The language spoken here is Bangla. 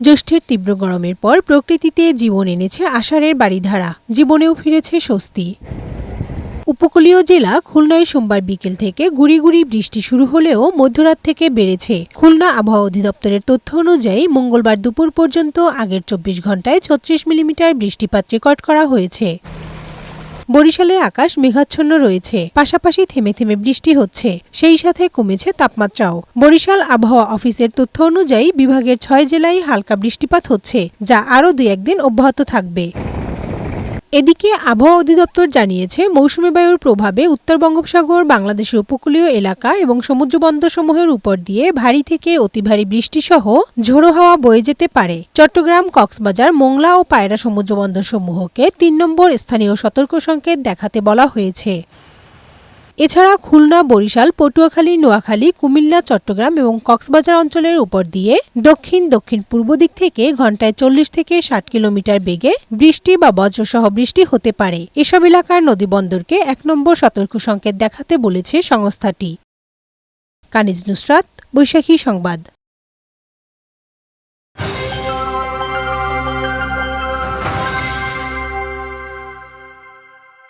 জ্যৈষ্ঠের তীব্র গরমের পর প্রকৃতিতে জীবন এনেছে আষাঢ়ের বারিধারা, জীবনেও ফিরেছে স্বস্তি। উপকূলীয় জেলা খুলনায় সোমবার বিকেল থেকে গুড়ি গুড়ি বৃষ্টি শুরু হলেও মধ্যরাত থেকে বেড়েছে। খুলনা আবহাওয়া অধিদপ্তরের তথ্য অনুযায়ী মঙ্গলবার দুপুর পর্যন্ত আগের ২৪ ঘন্টায় ৩৬ মিলিমিটার বৃষ্টিপাত রেকর্ড করা হয়েছে। বরিশালের আকাশ মেঘাচ্ছন্ন রয়েছে, পাশাপাশি থেমে থেমে বৃষ্টি হচ্ছে, সেই সাথে কমেছে তাপমাত্রাও। বরিশাল আবহাওয়া অফিসের তথ্য অনুযায়ী বিভাগের ৬ জেলায় হালকা বৃষ্টিপাত হচ্ছে, যা আরও ২-১ দিন অব্যাহত থাকবে। এদিকে আবহাওয়া অধিদপ্তর জানিয়েছে, মৌসুমী বায়ুর প্রভাবে উত্তর বঙ্গোপসাগর, বাংলাদেশের উপকূলীয় এলাকা এবং সমুদ্রবন্দরসমূহের উপর দিয়ে ভারী থেকে অতি ভারী বৃষ্টিসহ ঝোড়ো হাওয়া বয়ে যেতে পারে। চট্টগ্রাম, কক্সবাজার, মোংলা ও পায়রা সমুদ্রবন্দরসমূহকে ৩ নম্বর স্থানীয় সতর্ক সংকেত দেখাতে বলা হয়েছে। এছাড়া খুলনা, বরিশাল, পটুয়াখালী, নোয়াখালী, কুমিল্লা, চট্টগ্রাম এবং কক্সবাজার অঞ্চলের উপর দিয়ে দক্ষিণ পূর্ব দিক থেকে ঘন্টায় ৪০ থেকে ৬০ কিলোমিটার বেগে বৃষ্টি বা বজ্রসহ বৃষ্টি হতে পারে। এসব এলাকার নদীবন্দরকে ১ নম্বর সতর্ক সংকেত দেখাতে বলেছে সংস্থাটি। কানিজ নুসরাত, বৈশাখী সংবাদ।